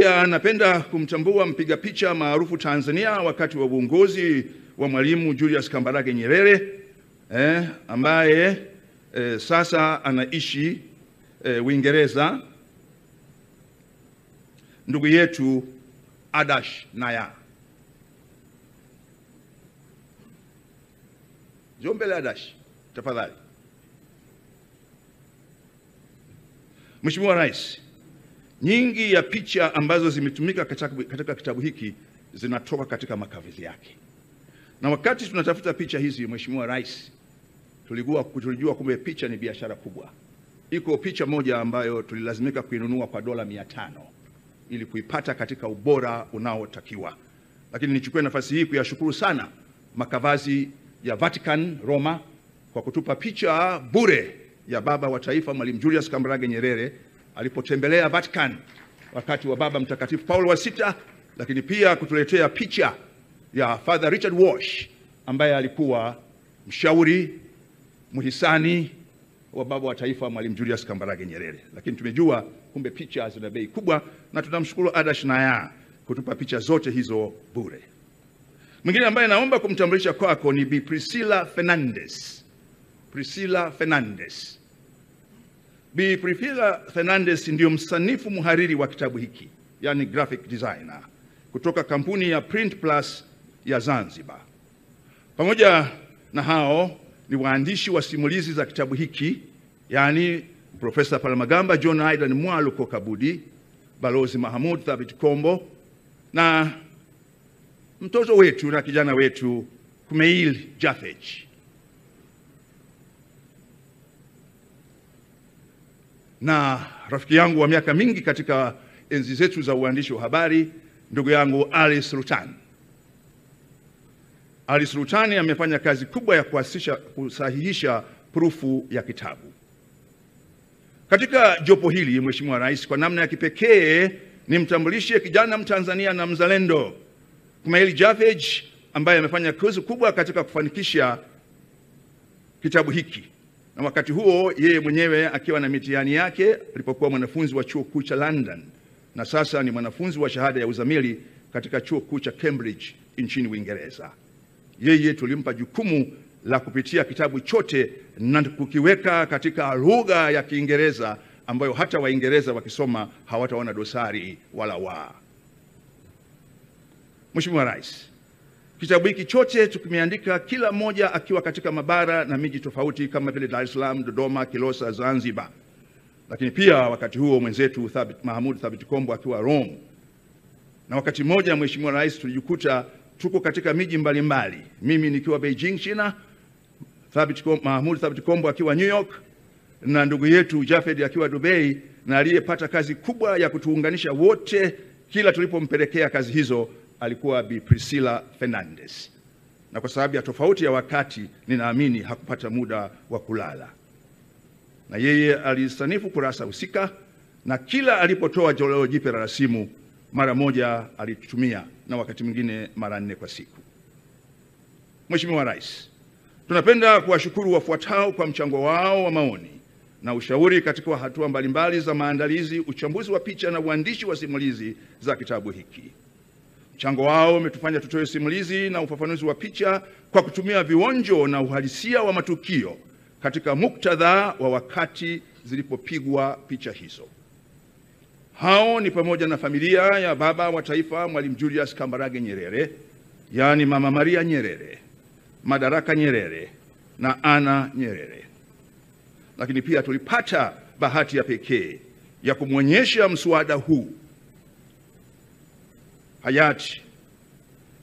Pia napenda kumtambua mpiga picha maarufu Tanzania wakati wa uongozi wa Mwalimu Julius Kambarage Nyerere ambaye sasa anaishi Uingereza, ndugu yetu Adash Naya. Jombele Adash, tafadhali. Mheshimiwa Rais, nyingi ya picha ambazo zimetumika katika kitabu hiki zinatoka katika makavizi yake. Na wakati tunatafuta picha hizi, Mheshimiwa Rais, tulijua kumbe picha ni biashara kubwa. Iko picha moja ambayo tulilazimika kuinunua kwa $500 ili kuipata katika ubora unaotakiwa. Lakini nichukue nafasi hii kuyashukuru sana makavazi ya Vatican Roma kwa kutupa picha bure ya baba wa taifa Mwalimu Julius Kambarage Nyerere alipotembelea Vatican wakati wa Baba Mtakatifu Paulo wa Sita, lakini pia kutuletea picha ya Father Richard Walsh ambaye alikuwa mshauri muhisani wa baba wa taifa Mwalimu Julius Kambarage Nyerere. Lakini tumejua kumbe picha zina bei kubwa, na tunamshukuru Adash Naya kutupa picha zote hizo bure. Mwingine ambaye naomba kumtambulisha kwako ni Bi Priscilla Fernandez. Priscilla Fernandez. Bi Priscilla Fernandez ndio msanifu muhariri wa kitabu hiki, yani graphic designer, kutoka kampuni ya Print Plus ya Zanzibar. Pamoja na hao ni waandishi wa simulizi za kitabu hiki, yani Profesa Palamagamba John Aidan Mwaluko Kabudi, Balozi Mahmud Thabit Kombo, na mtoto wetu na kijana wetu Kumail Jafej. Na rafiki yangu wa miaka mingi katika enzi zetu za uandishi wa habari, ndugu yangu Ali Sultan. Ali Sultan amefanya kazi kubwa ya kusahihisha prufu ya kitabu. Katika jopo hili, Mheshimiwa Rais, kwa namna ya kipekee nimtambulishe kijana Mtanzania na mzalendo Kumail Jafej ambaye amefanya kazi kubwa katika kufanikisha kitabu hiki. Na wakati huo yeye mwenyewe akiwa na mitihani yake alipokuwa mwanafunzi wa chuo kikuu cha London, na sasa ni mwanafunzi wa shahada ya uzamili katika chuo kikuu cha Cambridge nchini Uingereza. Yeye tulimpa jukumu la kupitia kitabu chote na kukiweka katika lugha ya Kiingereza ambayo hata Waingereza wakisoma hawataona dosari wala waa. Mheshimiwa Rais, kitabu hiki chote tukimeandika kila mmoja akiwa katika mabara na miji tofauti kama vile Dar es Salaam, Dodoma, Kilosa, Zanzibar. Lakini pia wakati huo mwenzetu Mahmud Thabit Kombo akiwa Rome. Na wakati mmoja, Mheshimiwa Rais, tulijikuta tuko katika miji mbalimbali. Mimi nikiwa Beijing, China, Mahmud Thabit Kombo akiwa New York, na ndugu yetu Jafed akiwa Dubai, na aliyepata kazi kubwa ya kutuunganisha wote kila tulipompelekea kazi hizo alikuwa Bi Priscilla Fernandez. Na kwa sababu ya tofauti ya wakati, ninaamini hakupata muda wa kulala. Na yeye alisanifu kurasa husika, na kila alipotoa toleo jipya la rasimu mara moja alitumia, na wakati mwingine mara 4 kwa siku. Mheshimiwa Rais, tunapenda kuwashukuru wafuatao kwa mchango wao wa maoni na ushauri katika hatua mbalimbali za maandalizi, uchambuzi wa picha na uandishi wa simulizi za kitabu hiki. Mchango wao umetufanya tutoe simulizi na ufafanuzi wa picha kwa kutumia vionjo na uhalisia wa matukio katika muktadha wa wakati zilipopigwa picha hizo. Hao ni pamoja na familia ya baba wa taifa Mwalimu Julius Kambarage Nyerere, yani Mama Maria Nyerere, Madaraka Nyerere na Ana Nyerere. Lakini pia tulipata bahati ya pekee ya kumwonyesha mswada huu hayati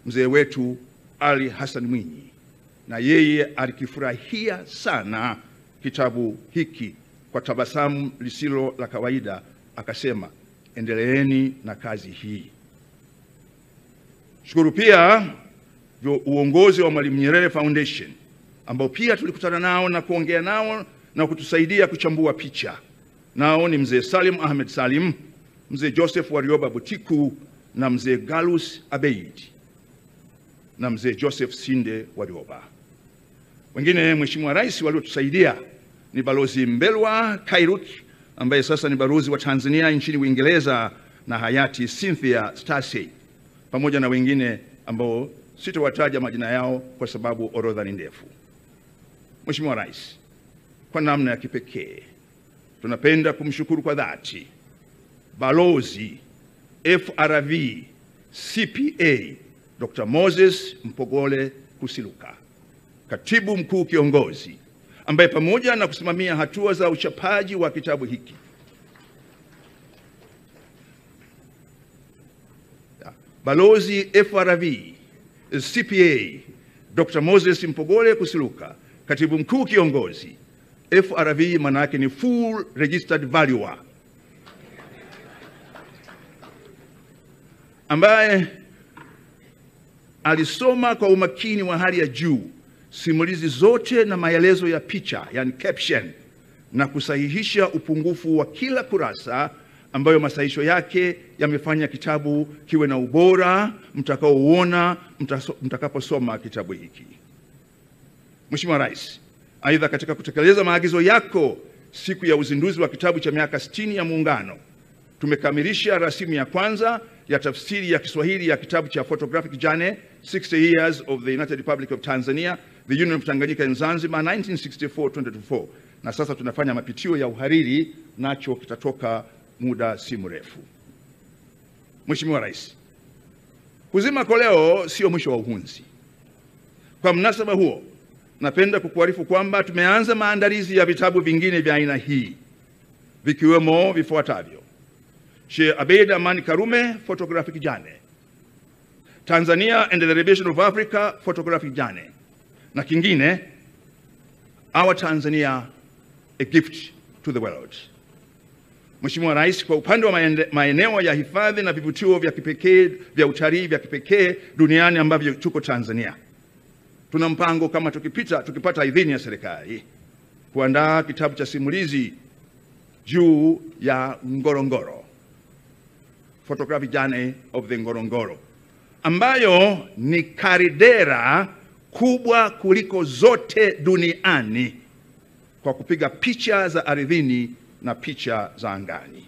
mzee wetu Ali Hassan Mwinyi, na yeye alikifurahia sana kitabu hiki kwa tabasamu lisilo la kawaida, akasema endeleeni na kazi hii. Shukuru pia uongozi wa Mwalimu Nyerere Foundation ambao pia tulikutana nao na kuongea nao na kutusaidia kuchambua picha. Nao ni mzee Salim Ahmed Salim, mzee Joseph Warioba Butiku, na mzee Galus Abeid na mzee Joseph Sinde Warioba. Wengine, Mheshimiwa Rais, waliotusaidia ni Balozi Mbelwa Kairut ambaye sasa ni balozi wa Tanzania nchini Uingereza, na hayati Cynthia Stacey, pamoja na wengine ambao sitawataja majina yao kwa sababu orodha ni ndefu. Mheshimiwa Rais, kwa namna ya kipekee tunapenda kumshukuru kwa dhati Balozi FRV CPA Dr. Moses Mpogole Kusiluka, Katibu Mkuu Kiongozi, ambaye pamoja na kusimamia hatua za uchapaji wa kitabu hiki Balozi FRV CPA Dr. Moses Mpogole Kusiluka, Katibu Mkuu Kiongozi. FRV maana yake ni Full Registered Valuer, ambaye alisoma kwa umakini wa hali ya juu simulizi zote na maelezo ya picha, yani caption, na kusahihisha upungufu wa kila kurasa, ambayo masahisho yake yamefanya kitabu kiwe na ubora mtakaouona mtakaposoma kitabu hiki. Mheshimiwa Rais, aidha, katika kutekeleza maagizo yako siku ya uzinduzi wa kitabu cha miaka 60 ya Muungano, tumekamilisha rasimu ya kwanza ya tafsiri ya Kiswahili ya kitabu cha Photographic Journey 60 Years of the United Republic of Tanzania, the Union of Tanganyika and Zanzibar 1964-2024, na sasa tunafanya mapitio ya uhariri, nacho kitatoka muda si mrefu. Mheshimiwa Rais, kuzima koleo sio mwisho wa uhunzi. Kwa mnasaba huo, napenda kukuarifu kwamba tumeanza maandalizi ya vitabu vingine vya aina hii, vikiwemo vifuatavyo: Sheikh Abeid Amani Karume Photographic Journey, Tanzania and the Liberation of Africa Photographic Journey, na kingine Our Tanzania, a Gift to the World. Mheshimiwa Rais, kwa upande wa maeneo ya hifadhi na vivutio vya kipekee vya utalii vya kipekee duniani ambavyo tuko Tanzania, tuna mpango kama tukipata idhini ya serikali kuandaa kitabu cha simulizi juu ya Ngorongoro, Photographic Journey of the Ngorongoro, ambayo ni karidera kubwa kuliko zote duniani kwa kupiga picha za ardhini na picha za angani.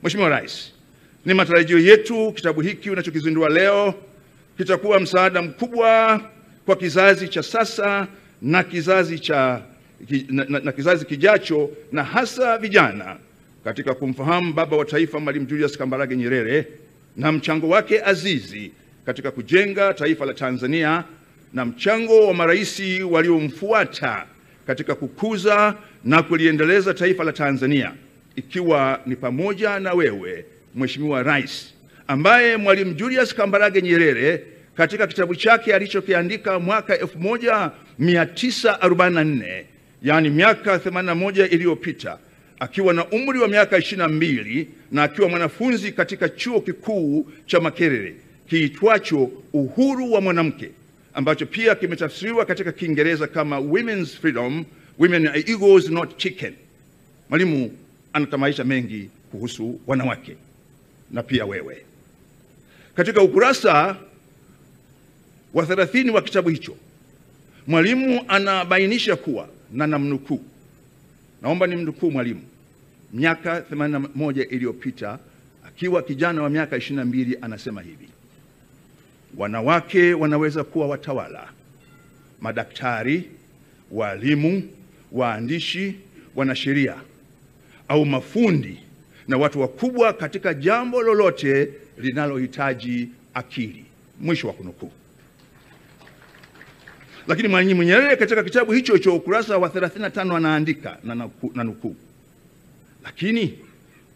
Mheshimiwa Rais, ni matarajio yetu kitabu hiki unachokizindua leo kitakuwa msaada mkubwa kwa kizazi cha sasa na kizazi kijacho, na hasa vijana, katika kumfahamu baba wa taifa Mwalimu Julius Kambarage Nyerere na mchango wake azizi katika kujenga taifa la Tanzania, na mchango wa marais waliomfuata katika kukuza na kuliendeleza taifa la Tanzania, ikiwa ni pamoja na wewe Mheshimiwa Rais, ambaye Mwalimu Julius Kambarage Nyerere katika kitabu chake alichokiandika mwaka 1944, yani miaka 81 iliyopita, akiwa na umri wa miaka 22 na akiwa mwanafunzi katika chuo kikuu cha Makerere kiitwacho Uhuru wa Mwanamke, ambacho pia kimetafsiriwa katika Kiingereza kama Women's Freedom, Women are Eagles Not Chicken. Mwalimu anatamaisha mengi kuhusu wanawake na pia wewe. Katika ukurasa wa 30 wa kitabu hicho, Mwalimu anabainisha kuwa, na namnukuu, naomba nimnukuu Mwalimu, miaka 81 iliyopita akiwa kijana wa miaka 22, anasema hivi: wanawake wanaweza kuwa watawala, madaktari, walimu, waandishi, wanasheria au mafundi na watu wakubwa katika jambo lolote linalohitaji akili. Mwisho wa kunukuu. Lakini Mwalimu Nyerere katika kitabu hicho cha ukurasa wa 35 anaandika, na nukuu, lakini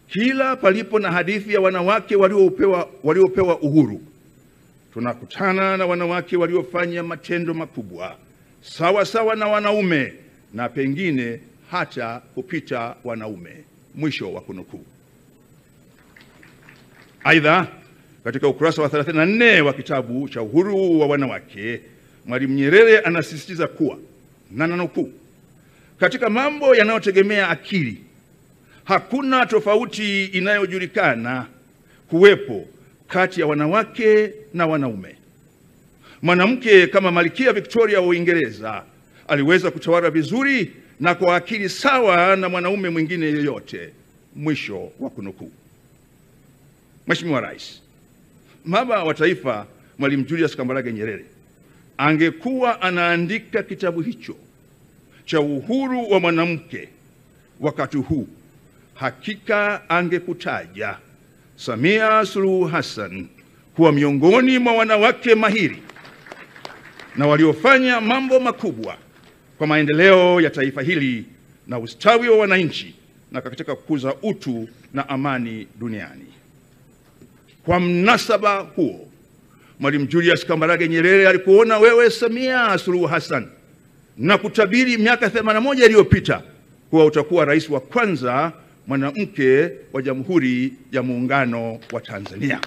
kila palipo na hadithi ya wanawake waliopewa uhuru, tunakutana na wanawake waliofanya matendo makubwa sawa sawa na wanaume na pengine hata kupita wanaume. Mwisho wa kunukuu. Aidha, katika ukurasa wa 34 wa kitabu cha Uhuru wa Wanawake, Mwalimu Nyerere anasisitiza kuwa, na nanukuu, katika mambo yanayotegemea akili hakuna tofauti inayojulikana kuwepo kati ya wanawake na wanaume. Mwanamke kama Malkia Victoria wa Uingereza aliweza kutawala vizuri na kwa akili sawa na mwanaume mwingine yeyote. Mwisho wa kunukuu. Mheshimiwa Rais, baba wa taifa Mwalimu Julius Kambarage Nyerere angekuwa anaandika kitabu hicho cha uhuru wa mwanamke wakati huu, hakika angekutaja Samia Suluhu Hassan kuwa miongoni mwa wanawake mahiri na waliofanya mambo makubwa kwa maendeleo ya taifa hili na ustawi wa wananchi na katika kukuza utu na amani duniani. Kwa mnasaba huo, Mwalimu Julius Kambarage Nyerere alikuona wewe Samia Suluhu Hassan na kutabiri miaka 81 iliyopita kuwa utakuwa rais wa kwanza mwanamke wa Jamhuri ya Muungano wa Tanzania.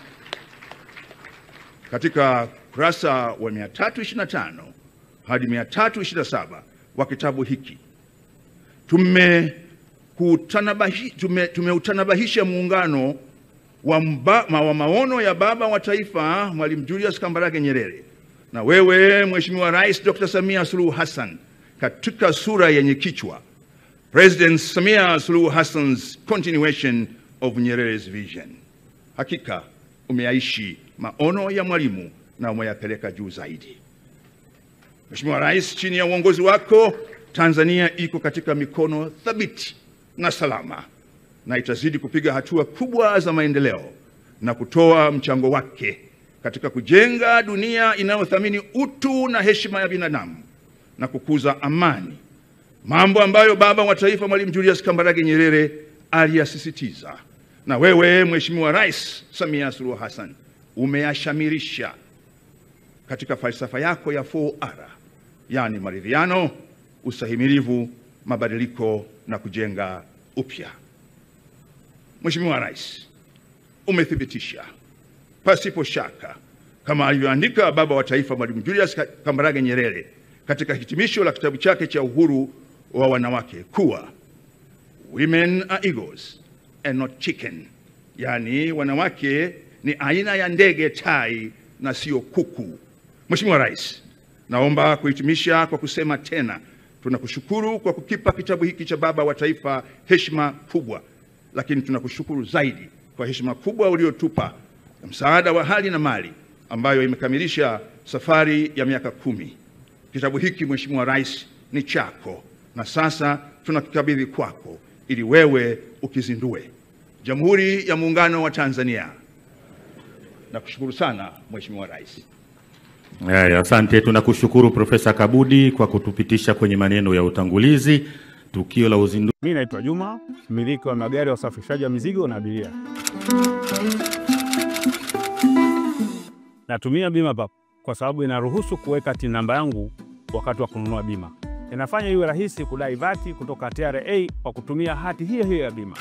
Katika kurasa wa 325 hadi 327 wa kitabu hiki tumeutanabahisha muungano wa maono ya baba wa taifa Mwalimu Julius Kambarage Nyerere na wewe Mheshimiwa Rais Dr. Samia Suluhu Hassan katika sura yenye kichwa President Samia Suluhu Hassan's Continuation of Nyerere's Vision. Hakika umeyaishi maono ya Mwalimu na umeyapeleka juu zaidi. Mheshimiwa Rais, chini ya uongozi wako Tanzania iko katika mikono thabiti na salama na itazidi kupiga hatua kubwa za maendeleo na kutoa mchango wake katika kujenga dunia inayothamini utu na heshima ya binadamu na kukuza amani, mambo ambayo baba wa taifa Mwalimu Julius Kambarage Nyerere aliyasisitiza na wewe Mheshimiwa Rais Samia Suluhu Hassan umeyashamirisha katika falsafa yako ya 4R, yani maridhiano, ustahimilivu, mabadiliko na kujenga upya. Mheshimiwa Rais, umethibitisha pasipo shaka kama alivyoandika baba wa taifa Mwalimu Julius Kambarage Nyerere katika hitimisho la kitabu chake cha uhuru wa wanawake kuwa women are eagles and not chicken, yani wanawake ni aina ya ndege tai na sio kuku. Mheshimiwa Rais, naomba kuhitimisha kwa kusema tena tunakushukuru kwa kukipa kitabu hiki cha baba wa taifa heshima kubwa, lakini tunakushukuru zaidi kwa heshima kubwa uliotupa na msaada wa hali na mali ambayo imekamilisha safari ya miaka 10. Kitabu hiki Mheshimiwa Rais ni chako na sasa tunakikabidhi kwako ili wewe ukizindue. Jamhuri ya Muungano wa Tanzania. Nakushukuru sana Mheshimiwa Rais. Asante, tunakushukuru Profesa Kabudi kwa kutupitisha kwenye maneno ya utangulizi. Tukio la uzinduzi. Mimi naitwa Juma, mmiliki wa magari ya usafirishaji wa mizigo na abiria. Natumia BimaPapp kwa sababu inaruhusu kuweka TIN namba yangu wakati wa kununua bima. Inafanya iwe rahisi kudai vati kutoka TRA kwa kutumia hati hiyo hiyo ya bima.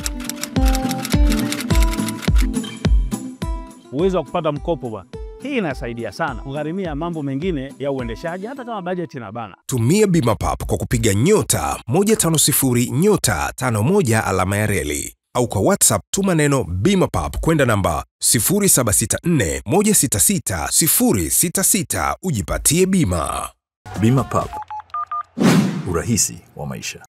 Uwezo wa kupata mkopo bwana. Hii inasaidia sana kugharimia mambo mengine ya uendeshaji hata kama bajeti inabana. Tumia BimaPapp kwa kupiga *150*51 alama ya reli au kwa WhatsApp tuma neno BimaPapp kwenda namba 0764166066 ujipatie bima. BimaPapp, urahisi wa maisha.